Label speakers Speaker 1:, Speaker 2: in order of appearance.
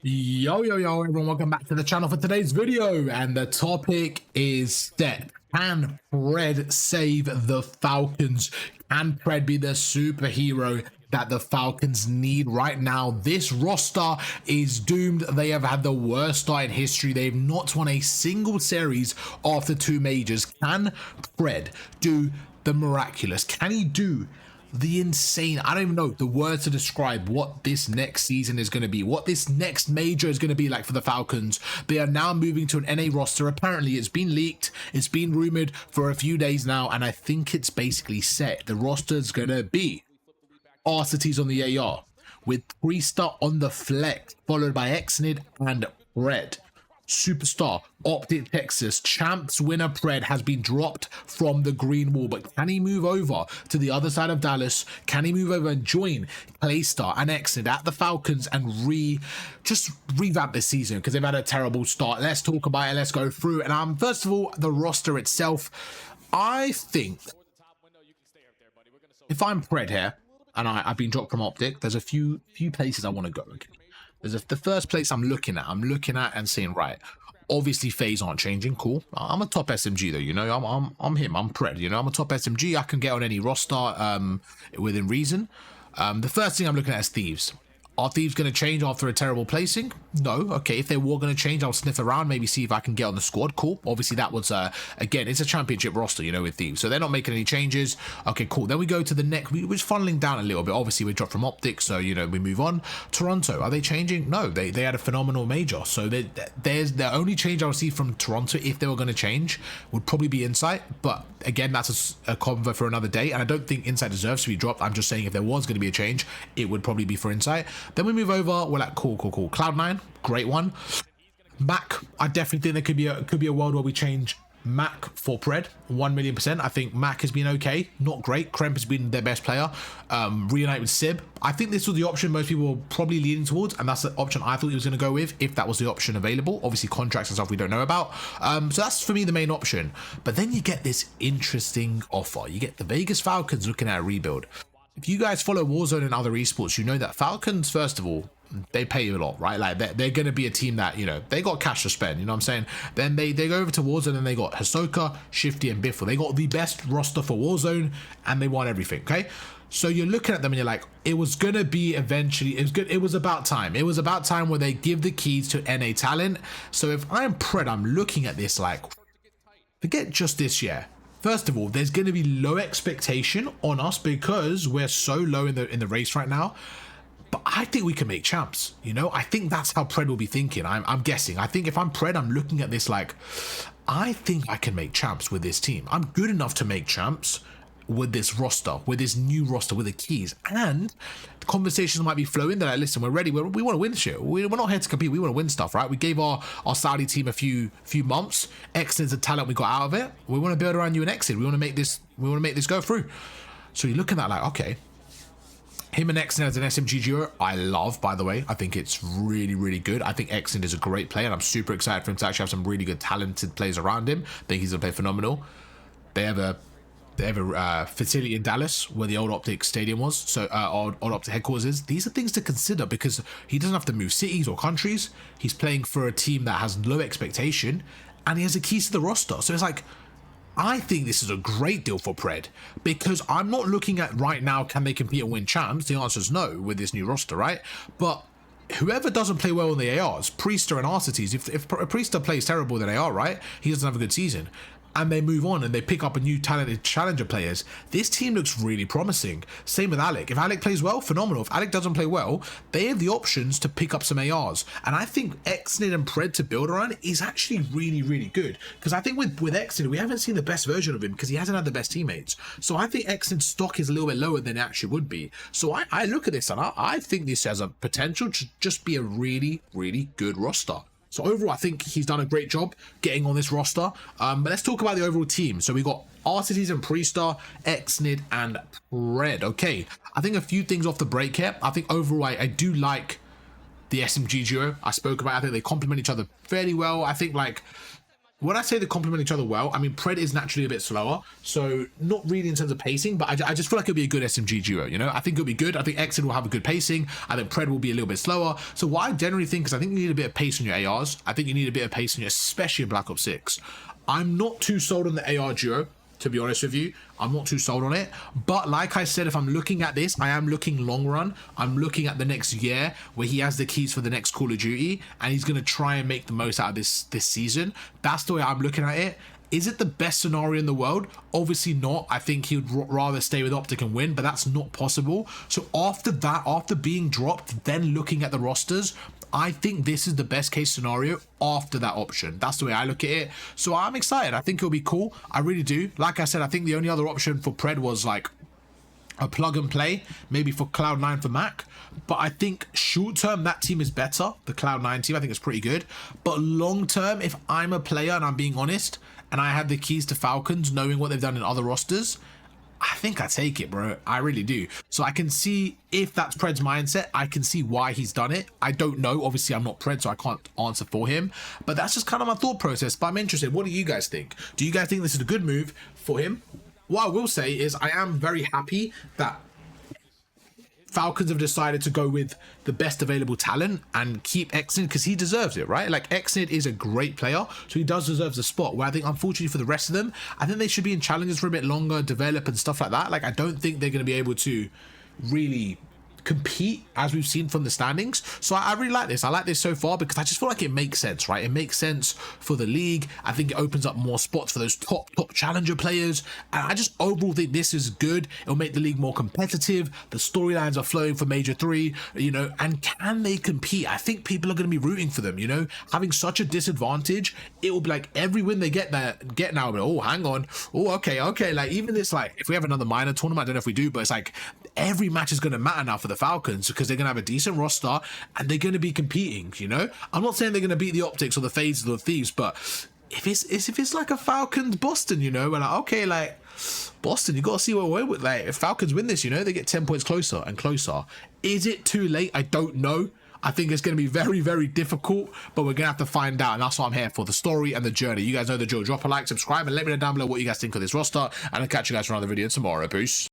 Speaker 1: Yo, everyone, welcome back to the channel for today's video, and the topic is set. Can Pred save the Falcons? Can Pred be the superhero that the Falcons need right now? This roster is doomed. They have had the worst start in history. They've not won a single series after two majors. Can Pred do the miraculous? Can he do the insane? I don't even know the words to describe what this next season is going to be, what this next major is going to be like for the Falcons. They are now moving to an NA roster. Apparently it's been leaked, it's been rumored for a few days now, and I think it's basically set. The roster is going to be Arvplays on the AR, with Priester on the flex, followed by Exnid and Pred. Superstar Optic Texas champs winner Pred has been dropped from the green wall, but can he move over to the other side of Dallas? Can he move over and join Playstar and Exit at the Falcons and just revamp this season, because they've had a terrible start? Let's talk about it. Let's go through. And first of all, the roster itself. I think if I'm Pred here and I've been dropped from Optic, there's a few places I want to go. Okay. The first place I'm looking at and saying, right, obviously phase aren't changing. Cool. I'm a top SMG though, you know. I'm him. I'm Pred. You know, I'm a top SMG. I can get on any roster within reason. The first thing I'm looking at is Thieves. Are Thieves going to change after a terrible placing? No. Okay, if they were going to change, I'll sniff around, maybe see if I can get on the squad. Cool. Obviously, that was, again, it's a championship roster, you know, with Thieves. So they're not making any changes. Okay, cool. Then we go to the next. We're funneling down a little bit. Obviously, we dropped from Optics, so, you know, we move on. Toronto, are they changing? No, they had a phenomenal major. So there's the only change I'll see from Toronto, if they were going to change, would probably be Insight. But again, that's a convo for another day. And I don't think Insight deserves to be dropped. I'm just saying if there was going to be a change, it would probably be for Insight. Then we move over, we're like, cool. Cloud9, great one. Mac, I definitely think there could be a world where we change Mac for Pred, 1,000,000%. I think Mac has been okay, not great. Kremp has been their best player. Reunite with Sib. I think this was the option most people were probably leaning towards, and that's the option I thought he was going to go with, if that was the option available. Obviously, contracts and stuff we don't know about. So that's for me the main option. But then you get this interesting offer. You get the Vegas Falcons looking at a rebuild. If you guys follow Warzone and other esports, you know that Falcons, first of all, they pay you a lot, right? Like they're going to be a team that, you know, they got cash to spend, you know what I'm saying? Then they go over to Warzone and they got Hisoka, Shifty and Biffle. They got the best roster for Warzone and they won everything, okay? So you're looking at them and you're like, it was going to be eventually, it was about time. It was about time where they give the keys to NA talent. So if I'm Pred, I'm looking at this like, forget just this year. First of all, there's going to be low expectation on us because we're so low in the race right now. But I think we can make champs, you know? I think that's how Pred will be thinking. I'm guessing. I think if I'm Pred, I'm looking at this like, I think I can make champs with this team. I'm good enough to make champs with this roster, with this new roster, with the keys. And the conversations might be flowing. They're like, listen, we're ready. We want to win shit. We're not here to compete. We want to win stuff, right? We gave our Saudi team a few months. Exit's a talent we got out of it. We want to build around you and Exit. We want to make this go through. So you're looking at like, okay, him and Exit as an SMG duo, I love, by the way. I think it's really good. I think Exit is a great player, and I'm super excited for him to actually have some really good, talented players around him. I think he's going to play phenomenal. They have a facility in Dallas where the old Optic Stadium was, so old Optic headquarters is. These are things to consider because he doesn't have to move cities or countries. He's playing for a team that has low expectation, and he has the keys to the roster. So it's like, I think this is a great deal for Pred, because I'm not looking at right now, can they compete and win champs? The answer is no with this new roster, right? But whoever doesn't play well in the ARs, Priester and Arvplays, if Priester plays terrible than AR, right, he doesn't have a good season, and they move on and they pick up a new talented challenger players, this team looks really promising. Same with Alec. If Alec plays well, phenomenal. If Alec doesn't play well, they have the options to pick up some ARs. And I think Exnid and Pred to build around is actually really good. Because I think with Exnid, we haven't seen the best version of him because he hasn't had the best teammates. So I think Exnid's stock is a little bit lower than it actually would be. So I look at this and I think this has a potential to just be a really good roster. So overall, I think he's done a great job getting on this roster. But let's talk about the overall team. So we got Arvplays and Priester, Exnid and Pred. Okay, I think a few things off the break here. I think overall, I do like the SMG duo I spoke about. I think they complement each other fairly well. I think like when I say they complement each other well, I mean, Pred is naturally a bit slower, so not really in terms of pacing, but I just feel like it'll be a good SMG duo, you know? I think it'll be good. I think Exit will have a good pacing. I think Pred will be a little bit slower. So what I generally think is I think you need a bit of pace on your ARs. I think you need a bit of pace on your, especially in Black Ops 6. I'm not too sold on the AR duo, to be honest with you. I'm not too sold on it, but like I said, if I'm looking at this, I am looking long run. I'm looking at the next year where he has the keys for the next Call of Duty, and he's going to try and make the most out of this season. That's the way I'm looking at it. Is it the best scenario in the world? Obviously not. I think he would rather stay with Optic and win, but that's not possible. So after that, after being dropped, then looking at the rosters, I think this is the best case scenario after that option. That's the way I look at it. So I'm excited. I think it'll be cool. I really do. Like I said, I think the only other option for Pred was like a plug and play, maybe for Cloud9 for Mac. But I think short term, that team is better. The Cloud9 team, I think it's pretty good. But long term, if I'm a player and I'm being honest, and I had the keys to Falcons, knowing what they've done in other rosters, I think I take it, bro. I really do. So I can see if that's Pred's mindset. I can see why he's done it. I don't know. Obviously, I'm not Pred, so I can't answer for him. But that's just kind of my thought process. But I'm interested. What do you guys think? Do you guys think this is a good move for him? What I will say is I am very happy that Falcons have decided to go with the best available talent and keep Exnid because he deserves it, right? Like, Exnid is a great player, so he does deserve the spot. Where I think, unfortunately for the rest of them, I think they should be in challenges for a bit longer, develop and stuff like that. Like, I don't think they're going to be able to really compete as we've seen from the standings. So I really like this. I like this so far because I just feel like it makes sense, right? It makes sense for the league. I think it opens up more spots for those top challenger players, and I just overall think this is good. It'll make the league more competitive. The storylines are flowing for Major 3, you know, and can they compete? I think people are going to be rooting for them, you know, having such a disadvantage. It will be like every win they get now, but oh, hang on, oh, okay, like even this, like if we have another minor tournament, I don't know if we do, but it's like every match is going to matter now for the Falcons because they're going to have a decent roster and they're going to be competing, you know? I'm not saying they're going to beat the Optics or the Phases or the Thieves, but if it's like a Falcons Boston, you know, we're like, okay, like Boston, you got to see what we're with. Like, if Falcons win this, you know, they get 10 points closer and closer. Is it too late? I don't know. I think it's going to be very, very difficult, but we're going to have to find out, and that's what I'm here for, the story and the journey. You guys know the drill. Drop a like, subscribe, and let me know down below what you guys think of this roster, and I'll catch you guys for another video tomorrow. Peace.